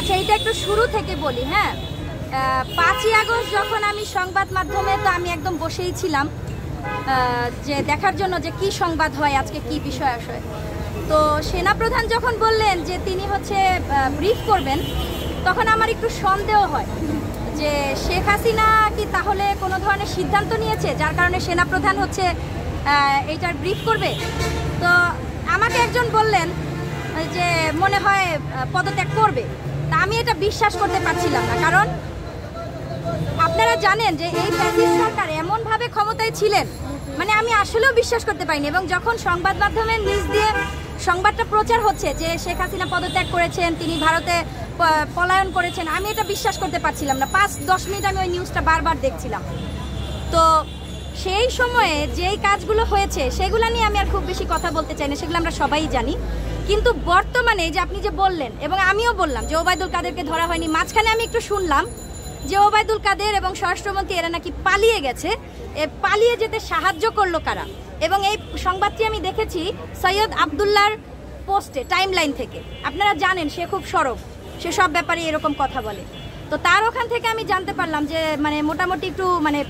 আচ্ছা, এটা একটু শুরু থেকে বলি। হ্যাঁ, 5ই আগস্ট যখন আমি সংবাদ মাধ্যমে, তো আমি একদম বসেই ছিলাম যে দেখার জন্য যে কি সংবাদ হয়, আজকে কি বিষয় আসে। তো সেনাপ্রধান যখন বললেন যে তিনি হচ্ছে ব্রিফ করবেন, তখন আমার একটু সন্দেহ হয় যে শেখ হাসিনা কি তাহলে কোনো ধরনের সিদ্ধান্ত নিয়েছে যার কারণে সেনাপ্রধান হচ্ছে এইটার ব্রিফ করবে। তো আমাকে একজন বললেন যে মনে হয় পদত্যাগ করবে। তা আমি এটা বিশ্বাস করতে পারছিলাম না, কারণ আপনারা জানেন যে এই ফ্যাসিস্ট সরকার এমনভাবে ক্ষমতায় ছিলেন, মানে আমি আসলেও বিশ্বাস করতে পারিনি। এবং যখন সংবাদ মাধ্যমের নিউজ দিয়ে সংবাদটা প্রচার হচ্ছে যে শেখ হাসিনা পদত্যাগ করেছেন, তিনি ভারতে পলায়ন করেছেন, আমি এটা বিশ্বাস করতে পারছিলাম না। 5-10 মিনিট আমি ওই নিউজটা বারবার দেখছিলাম। তো সেই সময়ে যেই কাজগুলো হয়েছে সেগুলো নিয়ে আমি আর খুব বেশি কথা বলতে চাই না, সেগুলো আমরা সবাই জানি। কিন্তু বর্তমানে যে আপনি যে বললেন, এবং আমিও বললাম যে ওবায়দুল কাদেরকে ধরা হয়নি, মাঝখানে আমি একটু শুনলাম যে ওবায়দুল কাদের এবং স্বরাষ্ট্রমন্ত্রী এরা নাকি পালিয়ে গেছে। পালিয়ে যেতে সাহায্য করলো কারা? এবং এই সংবাদটি আমি দেখেছি সৈয়দ আবদুল্লাহর পোস্টে, টাইমলাইন থেকে। আপনারা জানেন সে খুব সরব, সে সব ব্যাপারে এরকম কথা বলে। তো তার ওখান থেকে আমি জানতে পারলাম যে মানে মোটামুটি একটু মানে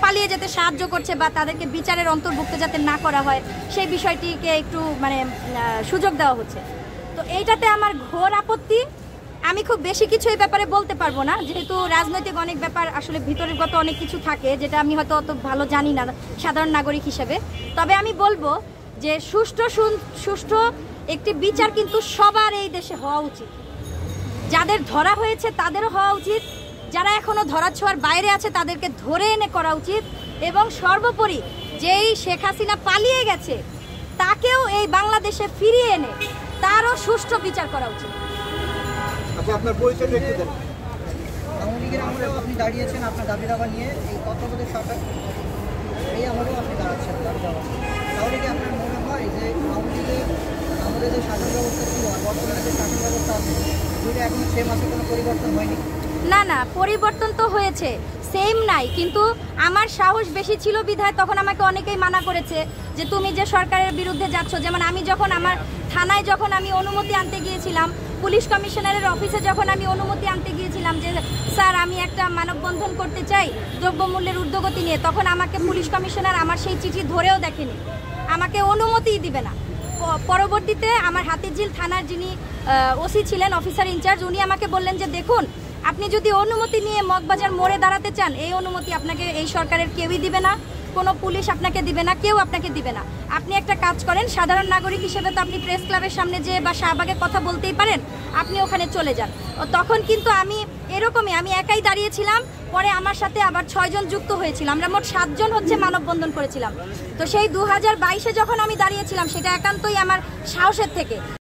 পালিয়ে যেতে সাহায্য করছে, বা তাদেরকে বিচারের অন্তর্ভুক্ত যাতে না করা হয় সেই বিষয়টিকে একটু মানে সুযোগ দেওয়া হচ্ছে। তো এইটাতে আমার ঘোর আপত্তি। আমি খুব বেশি কিছু এই ব্যাপারে বলতে পারবো না, যেহেতু রাজনৈতিক অনেক ব্যাপার আসলে ভিতরগত অনেক কিছু থাকে যেটা আমি হয়তো অত ভালো জানি না সাধারণ নাগরিক হিসেবে। তবে আমি বলবো যে সুষ্ঠু একটি বিচার কিন্তু সবার এই দেশে হওয়া উচিত। যাদের ধরা হয়েছে তাদেরও হওয়া উচিত, যারা এখনো ধরাছোঁয়ার বাইরে আছে তাদেরকে ধরে এনে করা উচিত, এবং সর্বোপরি যেই শেখ হাসিনা পালিয়ে গেছে তাকেও এই বাংলাদেশে ফিরিয়ে এনে তারও সুষ্ঠু বিচার করা উচিত। আচ্ছা, আপনার পরিচয়টা একটু দেন। আওয়ামী লীগের আমলেও আপনি দাঁড়িয়েছেন আপনার দাবি দাবা নিয়ে, এই তত্ত্বাবধায়ক সরকার এই আমলেও আপনি দাঁড়াচ্ছেন দাবি দাবা। তাহলে কি আপনার মনে হয় যে আওয়ামী লীগের আমাদের যে শাসন ব্যবস্থা ছিল আর বর্তমানে যে শাসন ব্যবস্থা আছে দুইটা এখন সেম আছে, কোনো পরিবর্তন হয়নি? না না, পরিবর্তন তো হয়েছে, সেম নাই। কিন্তু আমার সাহস বেশি ছিল বিধায় তখন আমাকে অনেকেই মানা করেছে যে তুমি যে সরকারের বিরুদ্ধে যাচ্ছ। যেমন আমি যখন আমার থানায় যখন আমি অনুমতি আনতে গিয়েছিলাম, পুলিশ কমিশনারের অফিসে যখন আমি অনুমতি আনতে গিয়েছিলাম যে স্যার আমি একটা মানববন্ধন করতে চাই দ্রব্যমূল্যের ঊর্ধ্বগতি নিয়ে, তখন আমাকে পুলিশ কমিশনার আমার সেই চিঠি ধরেও দেখেনি, আমাকে অনুমতিই দিবে না। পরবর্তীতে আমার হাতিঝিল থানার যিনি ওসি ছিলেন, অফিসার ইনচার্জ, উনি আমাকে বললেন যে দেখুন, আপনি যদি অনুমতি নিয়ে মগবাজার মোড়ে দাঁড়াতে চান, এই অনুমতি আপনাকে এই সরকারের কেউই দিবে না, কোনো পুলিশ আপনাকে দিবে না, কেউ আপনাকে দিবে না। আপনি একটা কাজ করেন, সাধারণ নাগরিক হিসেবে তো আপনি প্রেস ক্লাবের সামনে যে বা শাহবাগে কথা বলতেই পারেন, আপনি ওখানে চলে যান। তখন কিন্তু আমি এরকমই, আমি একাই দাঁড়িয়েছিলাম, পরে আমার সাথে আবার 6 জন যুক্ত হয়েছিল, আমরা মোট 7 জন হচ্ছে মানববন্ধন করেছিলাম। তো সেই 2022-এ যখন আমি দাঁড়িয়েছিলাম সেটা একান্তই আমার সাহসের থেকে।